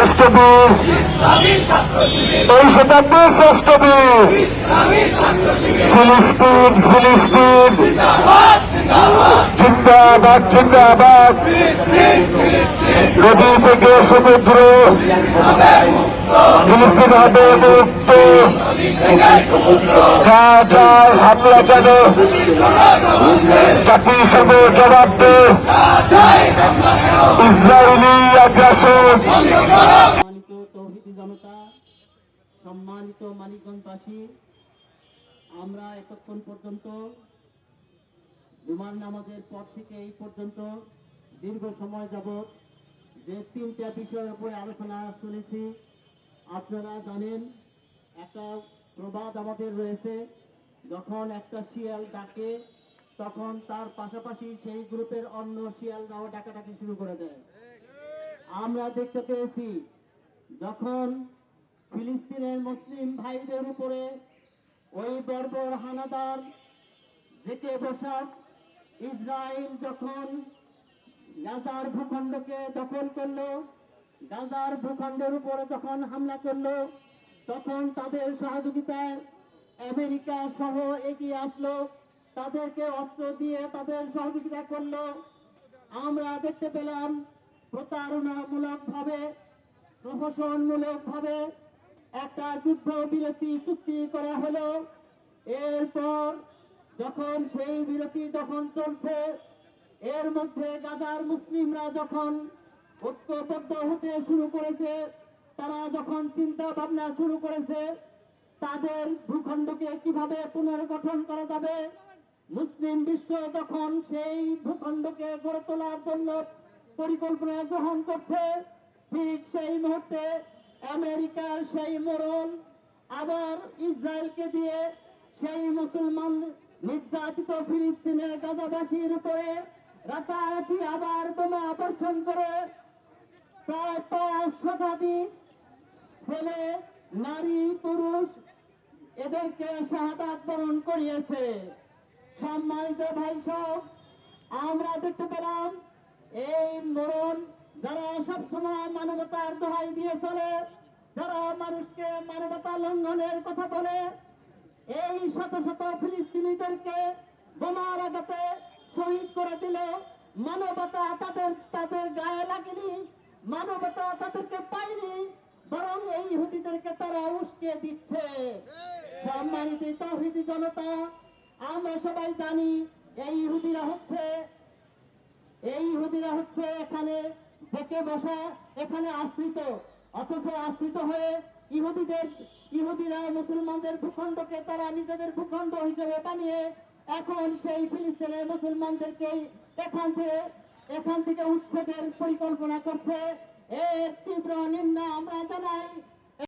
শ্রেষ্ঠ বীর, এই শতাব্দীর শ্রেষ্ঠ বীর, ফিলিস্তিন ফিলিস্তিন জিন্দাবাদ জিন্দাবাদ। নদী থেকে সমুদ্র ফিলিস্তিন হবে মুক্ত। গাজায় হামলা কেন, জাতিসংঘ জবাব দে, ইসরায়েলি আগ্রাসন। সম্মানিত তৌহিদি জনতা, সম্মানিত মানিকগঞ্জবাসী, আমরা এতক্ষণ পর্যন্ত জুমার নামাজের পর থেকে এই পর্যন্ত দীর্ঘ সময় যাবৎ যে তিনটা বিষয়ের উপরে আলোচনা শুনেছি। আপনারা জানেন, একটা প্রবাদ আমাদের রয়েছে, যখন একটা শিয়াল ডাকে তখন তার পাশাপাশি সেই গ্রুপের অন্য শিয়ালরাও ডাকাডাকি শুরু করে দেয়। আমরা দেখতে পেয়েছি যখন ফিলিস্তিনের মুসলিম ভাইদের উপরে ওই বর্বর হানাদার জেকে বসা ইসরায়েল যখন গাজার ভূখণ্ডকে দখল করলো, গাজার ভূখণ্ডের উপরে যখন হামলা করলো, তখন তাদের সহযোগিতায় আমেরিকা সহ এগিয়ে আসলো, তাদেরকে অস্ত্র দিয়ে তাদের সহযোগিতা করলো। আমরা দেখতে পেলাম প্রতারণামূলক ভাবে, প্রহসনমূলক ভাবে একটা যুদ্ধ বিরতি চুক্তি করা হলো। এরপর যখন সেই বিরতি যখন চলছে, এর মধ্যে গাজার মুসলিমরা যখন ঐক্যবদ্ধ হতে শুরু করেছে, তারা যখন চিন্তা ভাবনা শুরু করেছে তাদের ভূখণ্ডকে কিভাবে পুনর্গঠন করা যাবে, মুসলিম বিশ্ব যখন সেই ভূখণ্ডকে গড়ে তোলার জন্য পরিকল্পনা গ্রহণ করছে, ঠিক সেই মুহূর্তে আমেরিকার সেই মোড়ল আবার ইসরায়েলকে দিয়ে সেই মুসলমান নির্যাতিত ফিলিস্তিনের গাজাবাসীর উপরে রাতারাতি আবার বোমা বর্ষণ করে প্রায় 5 শতাধিক ছেলে, নারী, পুরুষ এদেরকে শাহাদাত বরণ করিয়েছে। সম্মানিত ভাই সব, আমরা দেখতে পেলাম এই মরণ যারা সবসময় মানবতার দোহাই দিয়ে চলে, যারা মানুষকে মানবতা লঙ্ঘনের কথা বলে, এই শত শত ফিলিস্তিনিদেরকে বোমার আঘাতে শহীদ করে দিল। মানবতা তাদের গায়ে লাগেনি, মানবতা তাদেরকে পায়নি, বরং এই ইহুদিদেরকে তারা উস্কে দিচ্ছে। সম্মানিত তাওহীদি জনতা, আমরা সবাই জানি এই ইহুদিরা হচ্ছে এখানে জেকে বসা, এখানে আশ্রিত, অথচ আশ্রিত হয়ে ইহুদিরা মুসলমানদের ভূখণ্ডকে তারা নিজেদের ভূখণ্ড হিসেবে বানিয়ে এখন সেই ফিলিস্তিনের মুসলমানদেরকে এখান থেকে উচ্ছেদের পরিকল্পনা করছে। এর তীব্র নিন্দা আমরা জানাই।